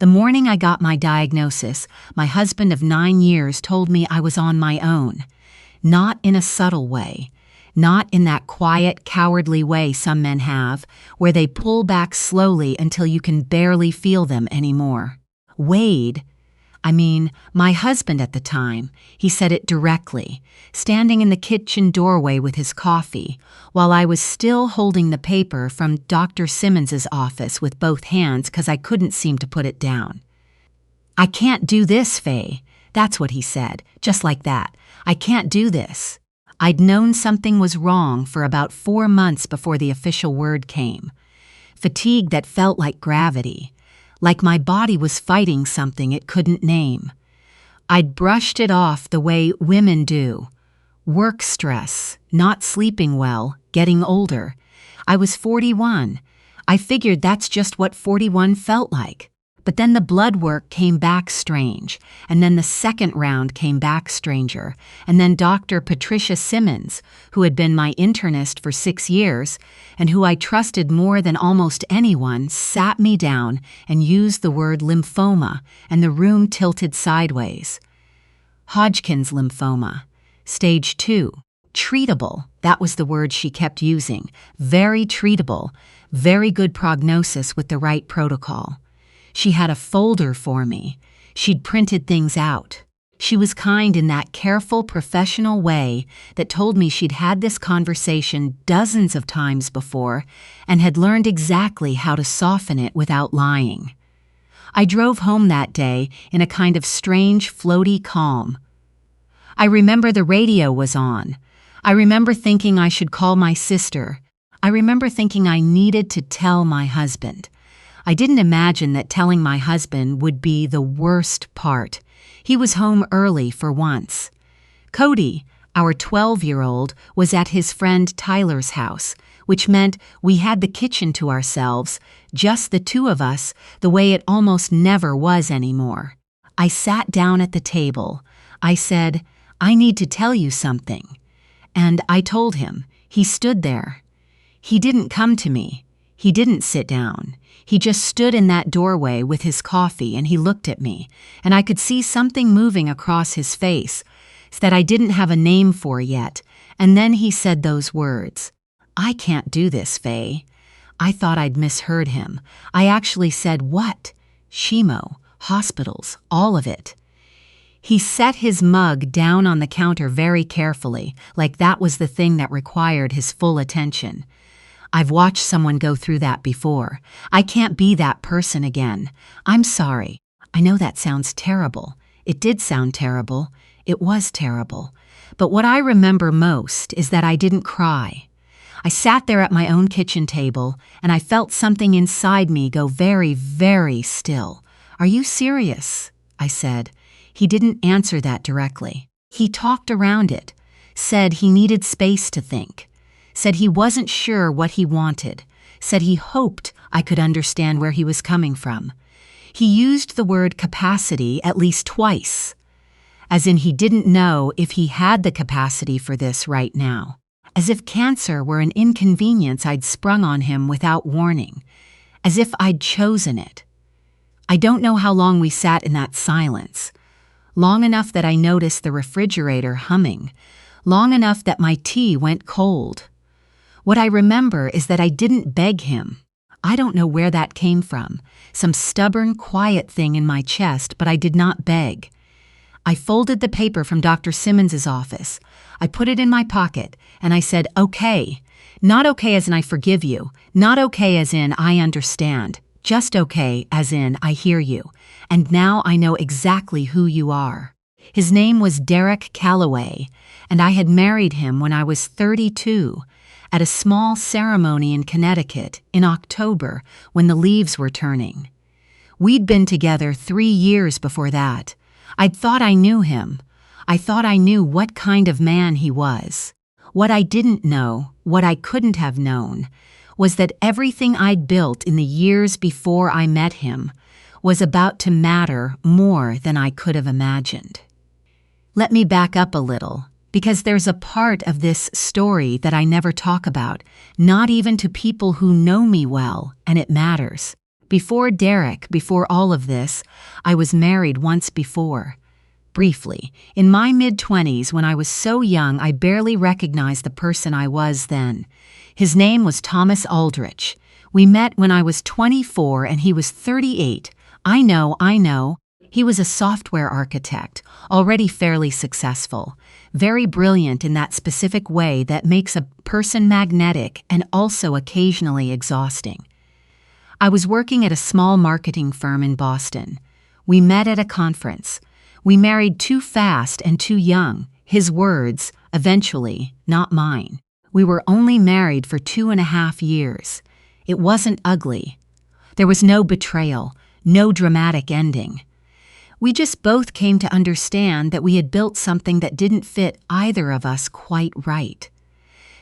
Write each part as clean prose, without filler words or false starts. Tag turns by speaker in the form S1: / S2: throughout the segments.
S1: The morning I got my diagnosis, my husband of 9 years told me I was on my own. Not in a subtle way. Not in that quiet, cowardly way some men have, where they pull back slowly until you can barely feel them anymore. My husband at the time, he said it directly, standing in the kitchen doorway with his coffee, while I was still holding the paper from Dr. Simmons's office with both hands because I couldn't seem to put it down. "I can't do this, Faye." That's what he said, just like that. "I can't do this." I'd known something was wrong for about 4 months before the official word came. Fatigue that felt like gravity, like my body was fighting something it couldn't name. I'd brushed it off the way women do. Work stress, not sleeping well, getting older. I was 41. I figured that's just what 41 felt like. But then the blood work came back strange, and then the second round came back stranger, and then Dr. Patricia Simmons, who had been my internist for 6 years, and who I trusted more than almost anyone, sat me down and used the word lymphoma, and the room tilted sideways. Hodgkin's lymphoma. Stage 2. Treatable, that was the word she kept using. Very treatable, very good prognosis with the right protocol. She had a folder for me. She'd printed things out. She was kind in that careful, professional way that told me she'd had this conversation dozens of times before and had learned exactly how to soften it without lying. I drove home that day in a kind of strange, floaty calm. I remember the radio was on. I remember thinking I should call my sister. I remember thinking I needed to tell my husband. I didn't imagine that telling my husband would be the worst part. He was home early for once. Cody, our 12-year-old, was at his friend Tyler's house, which meant we had the kitchen to ourselves, just the two of us, the way it almost never was anymore. I sat down at the table. I said, "I need to tell you something." And I told him. He stood there. He didn't come to me. He didn't sit down. He just stood in that doorway with his coffee and he looked at me, and I could see something moving across his face that I didn't have a name for yet, and then he said those words. "I can't do this, Faye." I thought I'd misheard him. I actually said, "What?" "Chemo, hospitals, all of it." He set his mug down on the counter very carefully, like that was the thing that required his full attention. "I've watched someone go through that before. I can't be that person again. I'm sorry. I know that sounds terrible. It did sound terrible. It was terrible. But what I remember most is that I didn't cry. I sat there at my own kitchen table, and I felt something inside me go very, very still. "Are you serious?" I said. He didn't answer that directly. He talked around it, said he needed space to think. Said he wasn't sure what he wanted, said he hoped I could understand where he was coming from. He used the word capacity at least twice, as in he didn't know if he had the capacity for this right now, as if cancer were an inconvenience I'd sprung on him without warning, as if I'd chosen it. I don't know how long we sat in that silence, long enough that I noticed the refrigerator humming, long enough that my tea went cold. What I remember is that I didn't beg him. I don't know where that came from, some stubborn, quiet thing in my chest, but I did not beg. I folded the paper from Dr. Simmons's office. I put it in my pocket, and I said, "Okay." Not okay as in I forgive you, not okay as in I understand, just okay as in I hear you, and now I know exactly who you are. His name was Derek Calloway, and I had married him when I was 32, at a small ceremony in Connecticut in October when the leaves were turning. We'd been together 3 years before that. I'd thought I knew him. I thought I knew what kind of man he was. What I didn't know, what I couldn't have known, was that everything I'd built in the years before I met him was about to matter more than I could have imagined. Let me back up a little, because there's a part of this story that I never talk about, not even to people who know me well, and it matters. Before Derek, before all of this, I was married once before. Briefly, in my mid-20s when I was so young I barely recognized the person I was then. His name was Thomas Aldrich. We met when I was 24 and he was 38. I know. He was a software architect, already fairly successful, very brilliant in that specific way that makes a person magnetic and also occasionally exhausting. I was working at a small marketing firm in Boston. We met at a conference. We married too fast and too young, his words, eventually, not mine. We were only married for 2.5 years. It wasn't ugly. There was no betrayal, no dramatic ending. We just both came to understand that we had built something that didn't fit either of us quite right.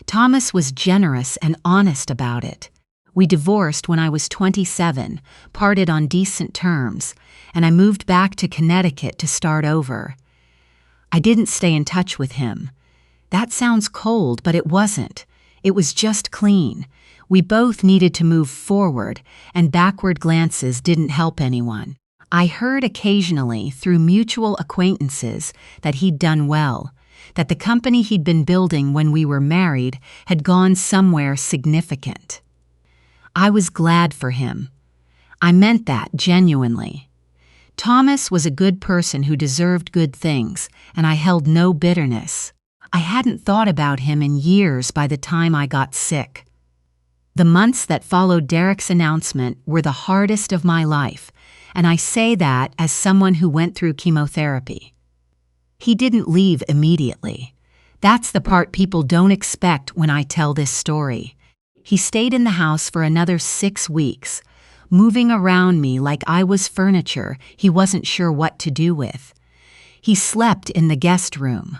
S1: Thomas was generous and honest about it. We divorced when I was 27, parted on decent terms, and I moved back to Connecticut to start over. I didn't stay in touch with him. That sounds cold, but it wasn't. It was just clean. We both needed to move forward, and backward glances didn't help anyone. I heard occasionally, through mutual acquaintances, that he'd done well, that the company he'd been building when we were married had gone somewhere significant. I was glad for him. I meant that genuinely. Thomas was a good person who deserved good things, and I held no bitterness. I hadn't thought about him in years by the time I got sick. The months that followed Derek's announcement were the hardest of my life, and I say that as someone who went through chemotherapy. He didn't leave immediately. That's the part people don't expect when I tell this story. He stayed in the house for another 6 weeks, moving around me like I was furniture he wasn't sure what to do with. He slept in the guest room.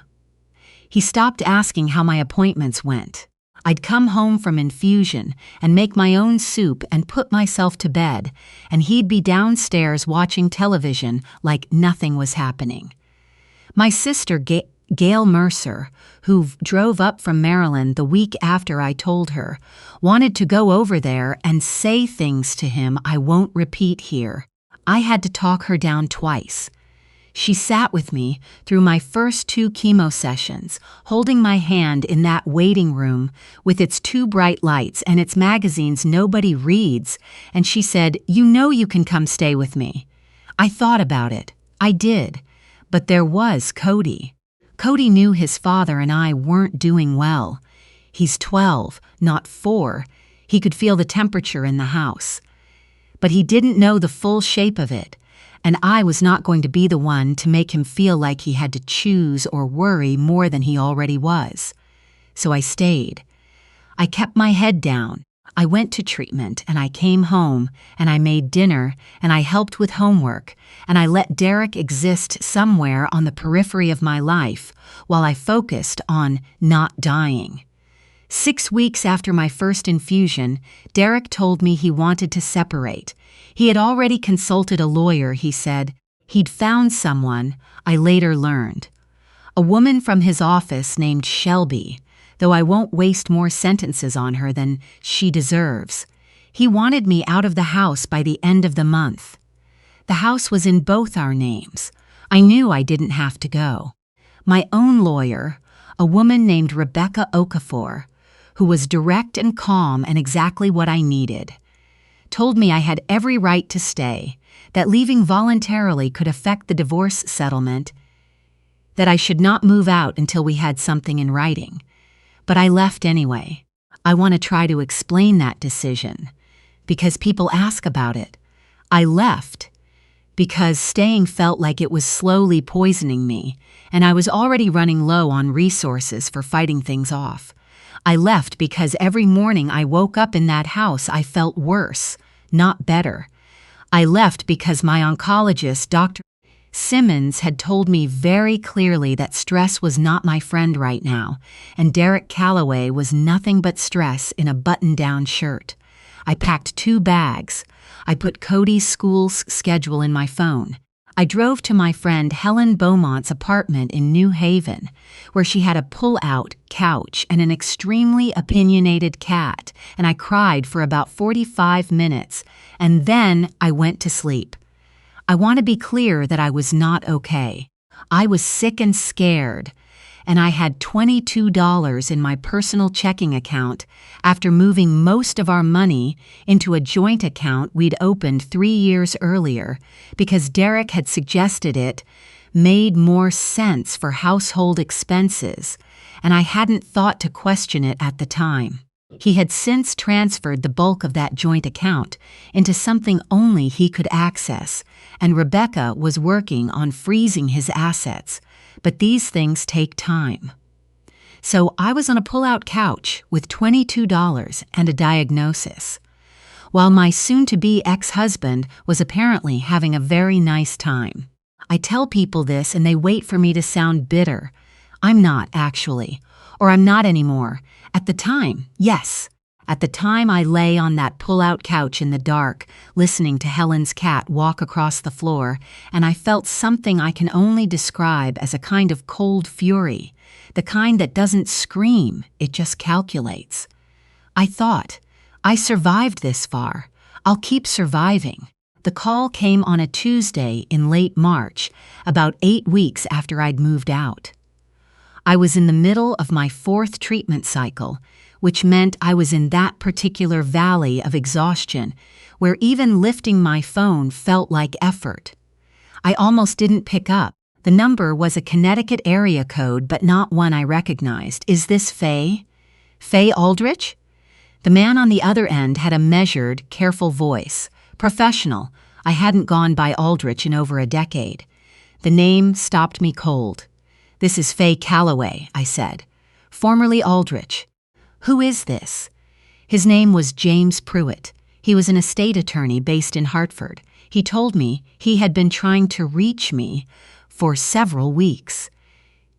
S1: He stopped asking how my appointments went. I'd come home from infusion and make my own soup and put myself to bed, and he'd be downstairs watching television like nothing was happening. My sister, Gail Mercer, who drove up from Maryland the week after I told her, wanted to go over there and say things to him I won't repeat here. I had to talk her down twice. She sat with me through my first 2 chemo sessions, holding my hand in that waiting room with its 2 bright lights and its magazines nobody reads, and she said, "You know you can come stay with me." I thought about it. I did. But there was Cody. Cody knew his father and I weren't doing well. He's 12, not 4. He could feel the temperature in the house. But he didn't know the full shape of it. And I was not going to be the one to make him feel like he had to choose or worry more than he already was. So I stayed. I kept my head down. I went to treatment, and I came home, and I made dinner, and I helped with homework, and I let Derek exist somewhere on the periphery of my life while I focused on not dying. 6 weeks after my first infusion, Derek told me he wanted to separate. He had already consulted a lawyer, he said. He'd found someone, I later learned. A woman from his office named Shelby, though I won't waste more sentences on her than she deserves. He wanted me out of the house by the end of the month. The house was in both our names. I knew I didn't have to go. My own lawyer, a woman named Rebecca Okafor, who was direct and calm and exactly what I needed, told me I had every right to stay, that leaving voluntarily could affect the divorce settlement, that I should not move out until we had something in writing. But I left anyway. I want to try to explain that decision, because people ask about it. I left because staying felt like it was slowly poisoning me, and I was already running low on resources for fighting things off. I left because every morning I woke up in that house I felt worse, not better. I left because my oncologist, Dr. Simmons, had told me very clearly that stress was not my friend right now, and Derek Calloway was nothing but stress in a button-down shirt. I packed 2 bags. I put Cody's school schedule in my phone. I drove to my friend Helen Beaumont's apartment in New Haven, where she had a pull-out couch and an extremely opinionated cat, and I cried for about 45 minutes, and then I went to sleep. I want to be clear that I was not okay. I was sick and scared, and I had $22 in my personal checking account after moving most of our money into a joint account we'd opened 3 years earlier because Derek had suggested it made more sense for household expenses, and I hadn't thought to question it at the time. He had since transferred the bulk of that joint account into something only he could access, and Rebecca was working on freezing his assets, but these things take time. So I was on a pull-out couch with $22 and a diagnosis, while my soon-to-be ex-husband was apparently having a very nice time. I tell people this and they wait for me to sound bitter. I'm not, actually. Or I'm not anymore. At the time, yes. At the time I lay on that pull-out couch in the dark, listening to Helen's cat walk across the floor, and I felt something I can only describe as a kind of cold fury, the kind that doesn't scream, it just calculates. I thought, I survived this far. I'll keep surviving. The call came on a Tuesday in late March, about 8 weeks after I'd moved out. I was in the middle of my 4th treatment cycle, which meant I was in that particular valley of exhaustion where even lifting my phone felt like effort. I almost didn't pick up. The number was a Connecticut area code, but not one I recognized. Is this Faye? Faye Aldrich? The man on the other end had a measured, careful voice. Professional. I hadn't gone by Aldrich in over a decade. The name stopped me cold. This is Faye Calloway, I said. Formerly Aldrich. Who is this? His name was James Pruitt. He was an estate attorney based in Hartford. He told me he had been trying to reach me for several weeks.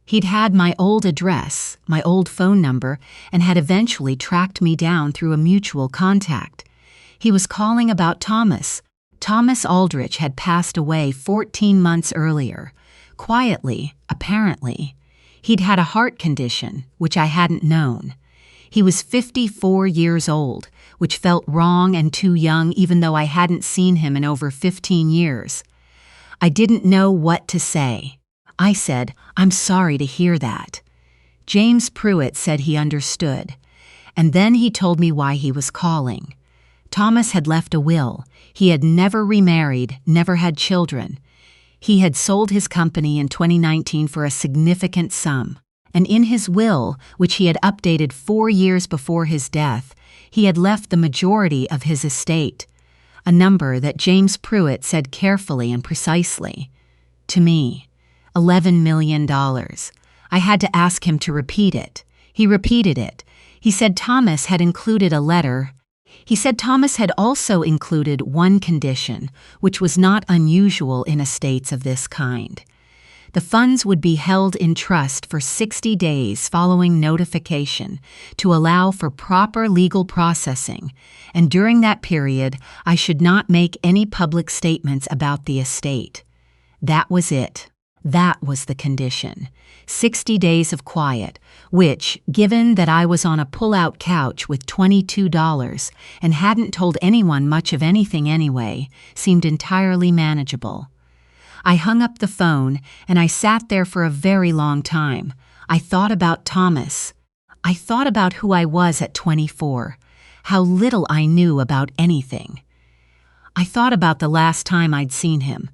S1: He'd had my old address, my old phone number, and had eventually tracked me down through a mutual contact. He was calling about Thomas. Thomas Aldrich had passed away 14 months earlier. Quietly, apparently. He'd had a heart condition, which I hadn't known. He was 54 years old, which felt wrong and too young even though I hadn't seen him in over 15 years. I didn't know what to say. I said, I'm sorry to hear that. James Pruitt said he understood, and then he told me why he was calling. Thomas had left a will. He had never remarried, never had children. He had sold his company in 2019 for a significant sum. And in his will, which he had updated 4 years before his death, he had left the majority of his estate, a number that James Pruitt said carefully and precisely. To me, $11 million. I had to ask him to repeat it. He repeated it. He said Thomas had included a letter. He said Thomas had also included one condition, which was not unusual in estates of this kind. The funds would be held in trust for 60 days following notification to allow for proper legal processing, and during that period, I should not make any public statements about the estate. That was it. That was the condition. 60 days of quiet, which, given that I was on a pull-out couch with $22 and hadn't told anyone much of anything anyway, seemed entirely manageable. I hung up the phone, and I sat there for a very long time. I thought about Thomas. I thought about who I was at 24, how little I knew about anything. I thought about the last time I'd seen him,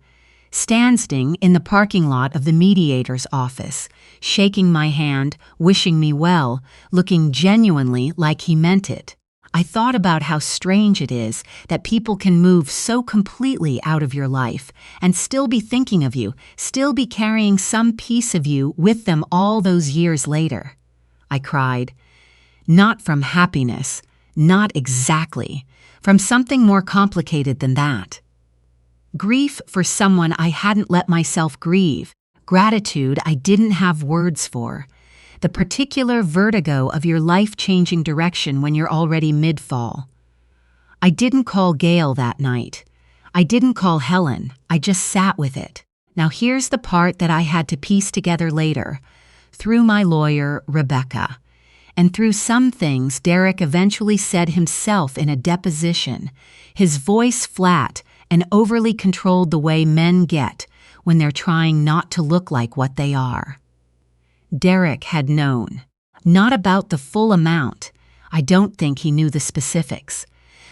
S1: standing in the parking lot of the mediator's office, shaking my hand, wishing me well, looking genuinely like he meant it. I thought about how strange it is that people can move so completely out of your life and still be thinking of you, still be carrying some piece of you with them all those years later. I cried. Not from happiness, not exactly, from something more complicated than that. Grief for someone I hadn't let myself grieve, gratitude I didn't have words for. The particular vertigo of your life-changing direction when you're already mid-fall. I didn't call Gail that night. I didn't call Helen. I just sat with it. Now here's the part that I had to piece together later, through my lawyer, Rebecca. And through some things Derek eventually said himself in a deposition, his voice flat and overly controlled the way men get when they're trying not to look like what they are. Derek had known. Not about the full amount. I don't think he knew the specifics.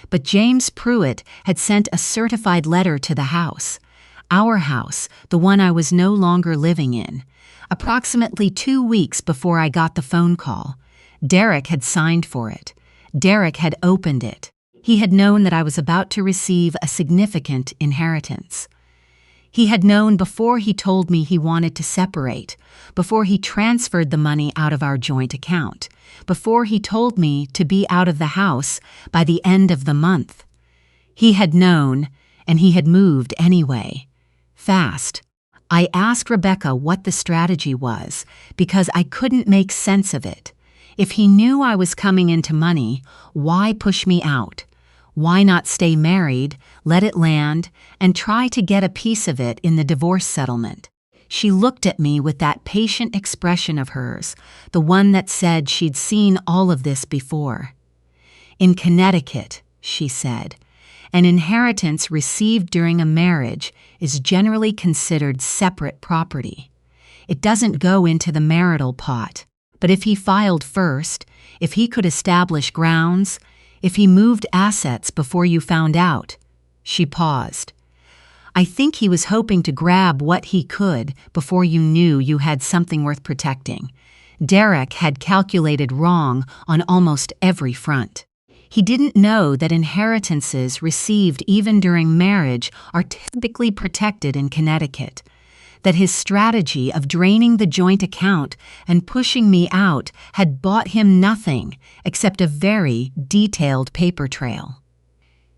S1: But James Pruitt had sent a certified letter to the house. Our house, the one I was no longer living in. Approximately 2 weeks before I got the phone call. Derek had signed for it. Derek had opened it. He had known that I was about to receive a significant inheritance. He had known before he told me he wanted to separate, before he transferred the money out of our joint account, before he told me to be out of the house by the end of the month. He had known, and he had moved anyway. Fast. I asked Rebecca what the strategy was, because I couldn't make sense of it. If he knew I was coming into money, why push me out? Why not stay married, let it land, and try to get a piece of it in the divorce settlement? She looked at me with that patient expression of hers, the one that said she'd seen all of this before. In Connecticut, she said, an inheritance received during a marriage is generally considered separate property. It doesn't go into the marital pot. But if he filed first, if he could establish grounds, if he moved assets before you found out. She paused. I think he was hoping to grab what he could before you knew you had something worth protecting. Derek had calculated wrong on almost every front. He didn't know that inheritances received even during marriage are typically protected in Connecticut. That his strategy of draining the joint account and pushing me out had bought him nothing except a very detailed paper trail.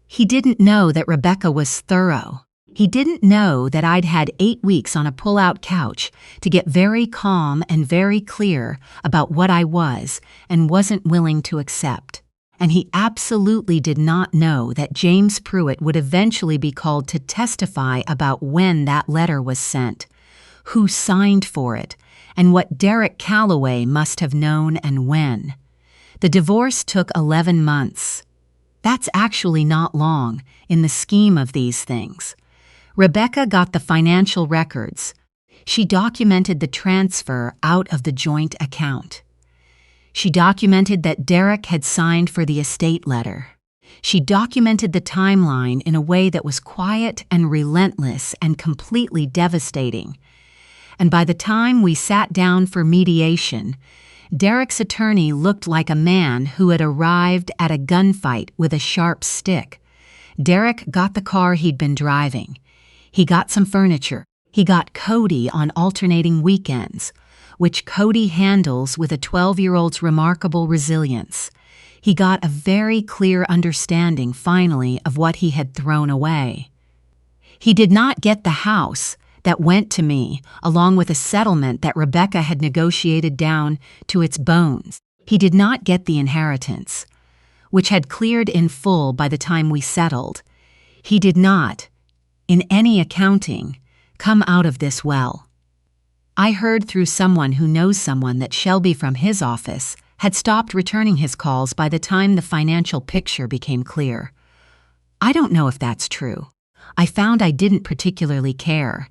S1: He didn't know that Rebecca was thorough. He didn't know that I'd had 8 weeks on a pull-out couch to get very calm and very clear about what I was and wasn't willing to accept. And he absolutely did not know that James Pruitt would eventually be called to testify about when that letter was sent, who signed for it, and what Derek Calloway must have known and when. The divorce took 11 months. That's actually not long in the scheme of these things. Rebecca got the financial records. She documented the transfer out of the joint account. She documented that Derek had signed for the estate letter. She documented the timeline in a way that was quiet and relentless and completely devastating. And by the time we sat down for mediation, Derek's attorney looked like a man who had arrived at a gunfight with a sharp stick. Derek got the car he'd been driving. He got some furniture. He got Cody on alternating weekends, which Cody handles with a 12-year-old's remarkable resilience. He got a very clear understanding, finally, of what he had thrown away. He did not get the house that went to me, along with a settlement that Rebecca had negotiated down to its bones. He did not get the inheritance, which had cleared in full by the time we settled. He did not, in any accounting, come out of this well. I heard through someone who knows someone that Shelby from his office had stopped returning his calls by the time the financial picture became clear. I don't know if that's true. I found I didn't particularly care.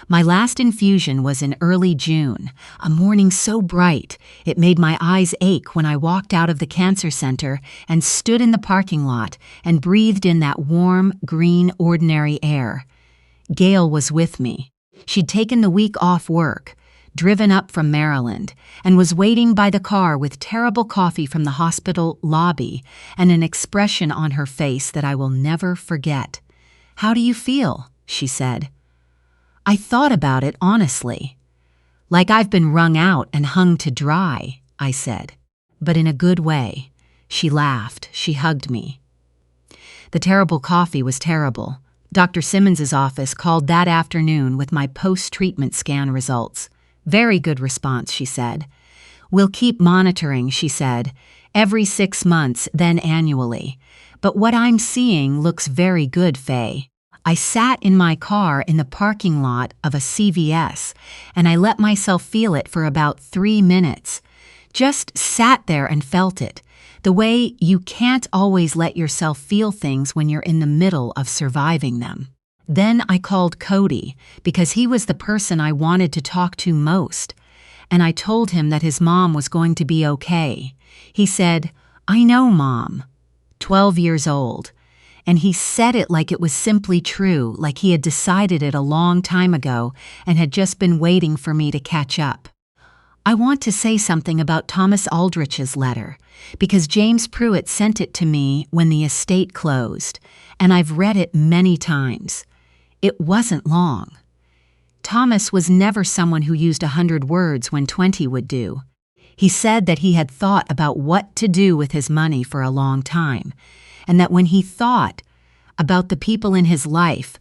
S1: My last infusion was in early June, a morning so bright it made my eyes ache when I walked out of the cancer center and stood in the parking lot and breathed in that warm, green, ordinary air. Gail was with me. She'd taken the week off work, driven up from Maryland, and was waiting by the car with terrible coffee from the hospital lobby and an expression on her face that I will never forget. "How do you feel?" she said. I thought about it honestly. "Like I've been wrung out and hung to dry," I said, but in a good way. She laughed. She hugged me. The terrible coffee was terrible. Dr. Simmons's office called that afternoon with my post-treatment scan results. "Very good response," she said. "We'll keep monitoring," she said, "every 6 months, then annually. But what I'm seeing looks very good, Faye." I sat in my car in the parking lot of a CVS, and I let myself feel it for about 3 minutes. Just sat there and felt it, the way you can't always let yourself feel things when you're in the middle of surviving them. Then I called Cody, because he was the person I wanted to talk to most, and I told him that his mom was going to be okay. He said, "I know, Mom." 12 years old. And he said it like it was simply true, like he had decided it a long time ago and had just been waiting for me to catch up. I want to say something about Thomas Aldrich's letter, because James Pruitt sent it to me when the estate closed, and I've read it many times. It wasn't long. Thomas was never someone who used 100 words when 20 would do. He said that he had thought about what to do with his money for a long time, and that when he thought about the people in his life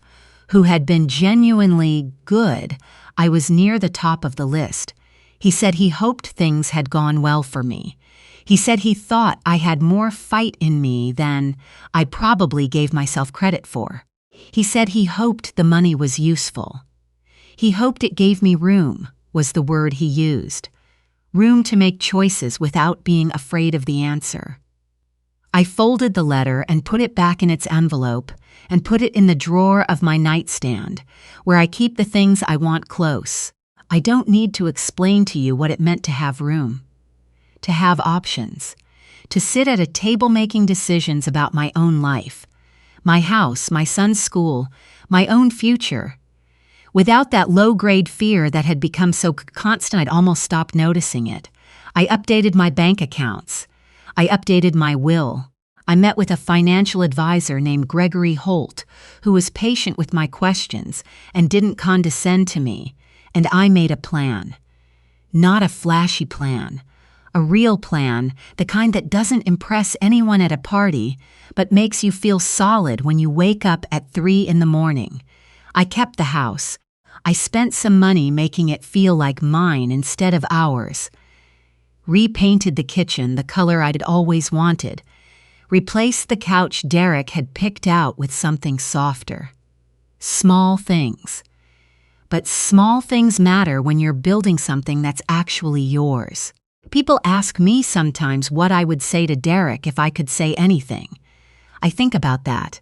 S1: who had been genuinely good, I was near the top of the list. He said he hoped things had gone well for me. He said he thought I had more fight in me than I probably gave myself credit for. He said he hoped the money was useful. He hoped it gave me room, was the word he used. Room to make choices without being afraid of the answer. I folded the letter and put it back in its envelope and put it in the drawer of my nightstand, where I keep the things I want close. I don't need to explain to you what it meant to have room, to have options, to sit at a table making decisions about my own life, my house, my son's school, my own future. Without that low-grade fear that had become so constant I'd almost stopped noticing it. I updated my bank accounts. I updated my will. I met with a financial advisor named Gregory Holt, who was patient with my questions and didn't condescend to me, and I made a plan. Not a flashy plan. A real plan, the kind that doesn't impress anyone at a party, but makes you feel solid when you wake up at 3 in the morning. I kept the house. I spent some money making it feel like mine instead of ours. Repainted the kitchen the color I'd always wanted. Replaced the couch Derek had picked out with something softer. Small things. But small things matter when you're building something that's actually yours. People ask me sometimes what I would say to Derek if I could say anything. I think about that.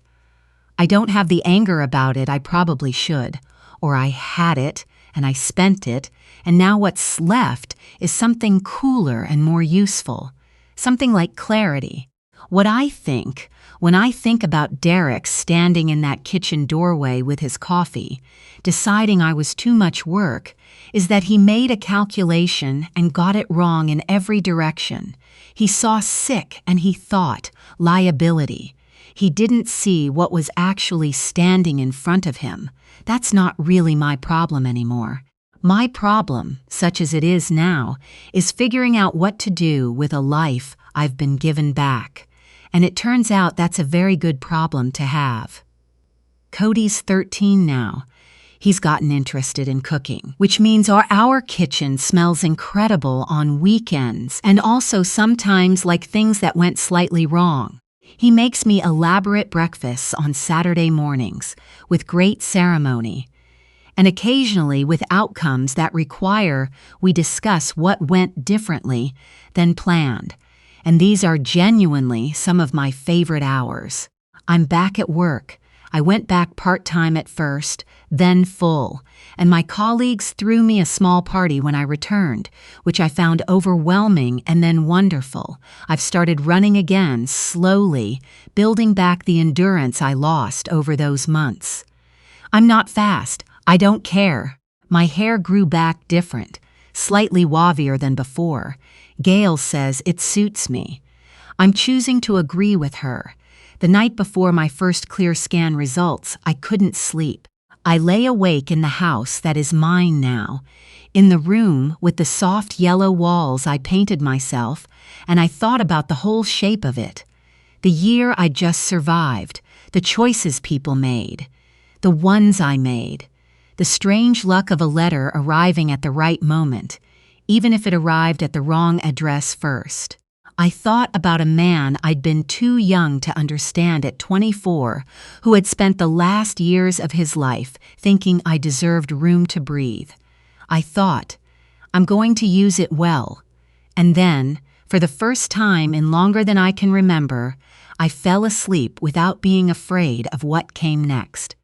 S1: I don't have the anger about it I probably should, or I had it, and I spent it, and now what's left is something cooler and more useful, something like clarity. What I think, when I think about Derek standing in that kitchen doorway with his coffee, deciding I was too much work, is that he made a calculation and got it wrong in every direction. He saw sick and he thought liability. He didn't see what was actually standing in front of him. That's not really my problem anymore. My problem, such as it is now, is figuring out what to do with a life I've been given back. And it turns out that's a very good problem to have. Cody's 13 now. He's gotten interested in cooking, which means our kitchen smells incredible on weekends and also sometimes like things that went slightly wrong. He makes me elaborate breakfasts on Saturday mornings with great ceremony, and occasionally with outcomes that require we discuss what went differently than planned. And these are genuinely some of my favorite hours. I'm back at work. I went back part-time at first, then full, and my colleagues threw me a small party when I returned, which I found overwhelming and then wonderful. I've started running again, slowly, building back the endurance I lost over those months. I'm not fast. I don't care. My hair grew back different, slightly wavier than before. Gail says it suits me. I'm choosing to agree with her. The night before my first clear scan results, I couldn't sleep. I lay awake in the house that is mine now, in the room with the soft yellow walls I painted myself, and I thought about the whole shape of it. The year I just survived, the choices people made, the ones I made, the strange luck of a letter arriving at the right moment, even if it arrived at the wrong address first. I thought about a man I'd been too young to understand at 24, who had spent the last years of his life thinking I deserved room to breathe. I thought, I'm going to use it well. And then, for the first time in longer than I can remember, I fell asleep without being afraid of what came next.